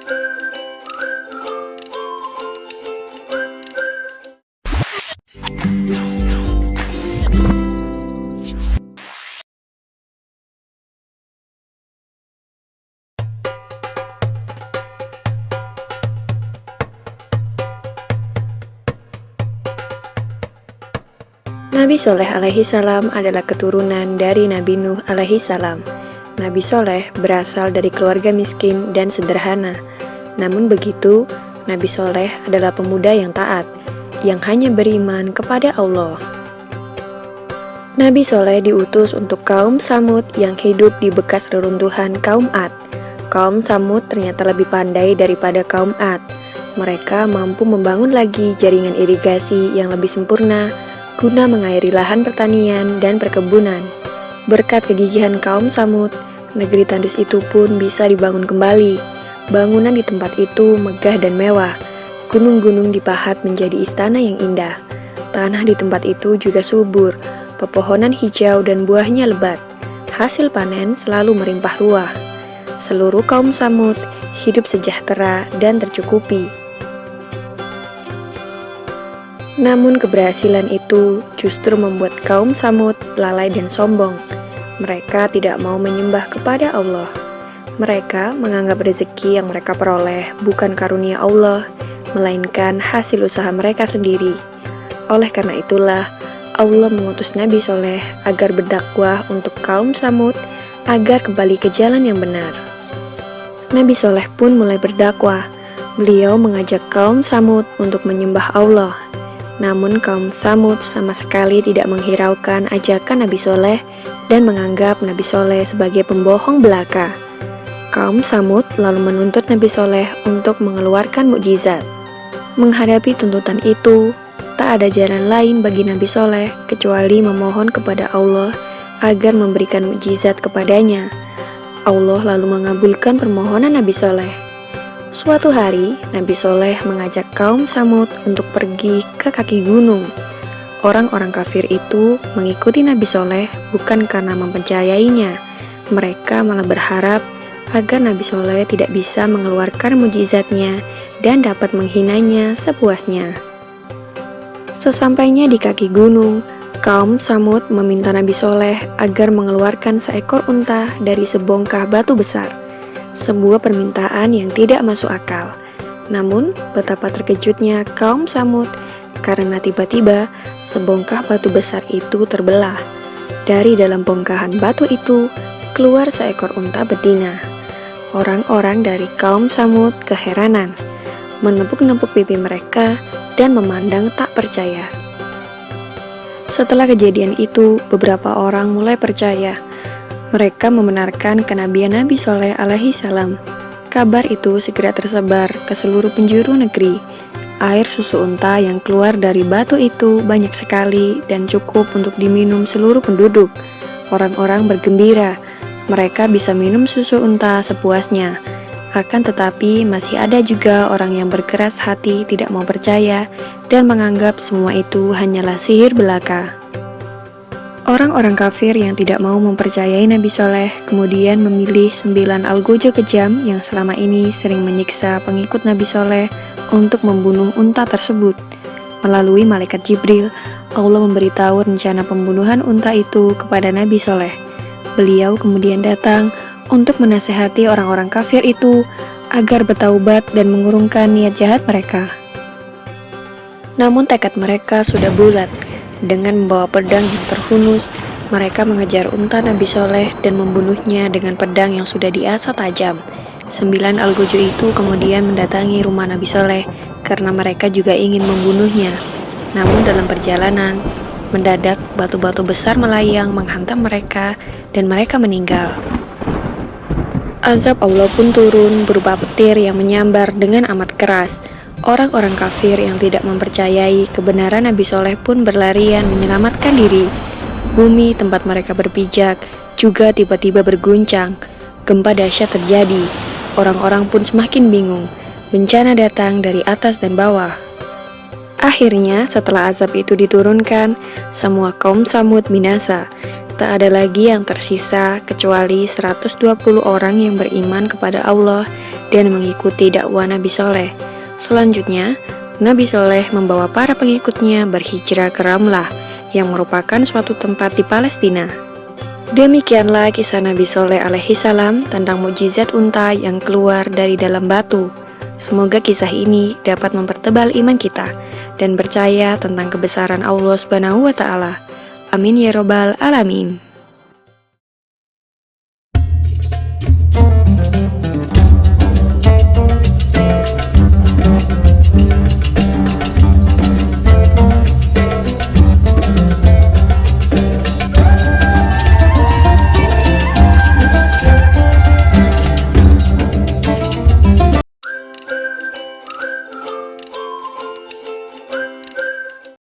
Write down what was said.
Nabi Soleh alaihi salam adalah keturunan dari Nabi Nuh alaihi salam. Nabi Soleh berasal dari keluarga miskin dan sederhana. Namun begitu, Nabi Soleh adalah pemuda yang taat, yang hanya beriman kepada Allah. Nabi Soleh diutus untuk kaum Samud yang hidup di bekas reruntuhan kaum Ad. Kaum Samud ternyata lebih pandai daripada kaum Ad. Mereka mampu membangun lagi jaringan irigasi yang lebih sempurna guna mengairi lahan pertanian dan perkebunan. Berkat kegigihan kaum Samud, negeri tandus itu pun bisa dibangun kembali. Bangunan di tempat itu megah dan mewah. Gunung-gunung dipahat menjadi istana yang indah. Tanah di tempat itu juga subur, pepohonan hijau dan buahnya lebat. Hasil panen selalu melimpah ruah. Seluruh kaum Samud hidup sejahtera dan tercukupi. Namun keberhasilan itu justru membuat kaum Samud lalai dan sombong. Mereka tidak mau menyembah kepada Allah. Mereka menganggap rezeki yang mereka peroleh bukan karunia Allah, melainkan hasil usaha mereka sendiri. Oleh karena itulah, Allah mengutus Nabi Soleh agar berdakwah untuk kaum Samud agar kembali ke jalan yang benar. Nabi Soleh pun mulai berdakwah. Beliau mengajak kaum Samud untuk menyembah Allah. Namun kaum Samud sama sekali tidak menghiraukan ajakan Nabi Soleh dan menganggap Nabi Soleh sebagai pembohong belaka. Kaum Samud lalu menuntut Nabi Soleh untuk mengeluarkan mukjizat. Menghadapi tuntutan itu, tak ada jalan lain bagi Nabi Soleh kecuali memohon kepada Allah agar memberikan mukjizat kepadanya. Allah lalu mengabulkan permohonan Nabi Soleh. Suatu hari, Nabi Soleh mengajak kaum Samud untuk pergi ke kaki gunung. Orang-orang kafir itu mengikuti Nabi Soleh bukan karena mempercayainya. Mereka malah berharap agar Nabi Soleh tidak bisa mengeluarkan mukjizatnya dan dapat menghinanya sepuasnya. Sesampainya di kaki gunung, kaum Samud meminta Nabi Soleh agar mengeluarkan seekor unta dari sebongkah batu besar. Sebuah permintaan yang tidak masuk akal. Namun, betapa terkejutnya kaum Samud karena tiba-tiba sebongkah batu besar itu terbelah. Dari dalam bongkahan batu itu keluar seekor unta betina. Orang-orang dari kaum Samud keheranan, menepuk-nepuk pipi mereka dan memandang tak percaya. Setelah kejadian itu, beberapa orang mulai percaya. Mereka membenarkan kenabian Nabi Soleh alaihi salam. Kabar itu segera tersebar ke seluruh penjuru negeri. Air susu unta yang keluar dari batu itu banyak sekali dan cukup untuk diminum seluruh penduduk. Orang-orang bergembira, mereka bisa minum susu unta sepuasnya. Akan tetapi masih ada juga orang yang berkeras hati tidak mau percaya dan menganggap semua itu hanyalah sihir belaka. Orang-orang kafir yang tidak mau mempercayai Nabi Soleh kemudian memilih 9 algojo kejam yang selama ini sering menyiksa pengikut Nabi Soleh untuk membunuh unta tersebut. Melalui malaikat Jibril, Allah memberitahu rencana pembunuhan unta itu kepada Nabi Soleh. Beliau kemudian datang untuk menasehati orang-orang kafir itu agar bertaubat dan mengurungkan niat jahat mereka. Namun tekad mereka sudah bulat. Dengan membawa pedang yang terhunus, mereka mengejar unta Nabi Soleh dan membunuhnya dengan pedang yang sudah diasah tajam. 9 algojo itu kemudian mendatangi rumah Nabi Soleh karena mereka juga ingin membunuhnya. Namun dalam perjalanan, mendadak batu-batu besar melayang menghantam mereka dan mereka meninggal. Azab Allah pun turun berupa petir yang menyambar dengan amat keras. Orang-orang kafir yang tidak mempercayai kebenaran Nabi Soleh pun berlarian menyelamatkan diri. Bumi tempat mereka berpijak juga tiba-tiba berguncang. Gempa dahsyat terjadi. Orang-orang pun semakin bingung. Bencana datang dari atas dan bawah. Akhirnya setelah azab itu diturunkan, semua kaum Samud binasa. Tak ada lagi yang tersisa kecuali 120 orang yang beriman kepada Allah dan mengikuti dakwah Nabi Soleh. Selanjutnya, Nabi Soleh membawa para pengikutnya berhijrah ke Ramlah yang merupakan suatu tempat di Palestina. Demikianlah kisah Nabi Soleh alaihi salam tentang mukjizat unta yang keluar dari dalam batu. Semoga kisah ini dapat mempertebal iman kita dan percaya tentang kebesaran Allah Subhanahu wa Ta'ala. Amin ya robbal alamin.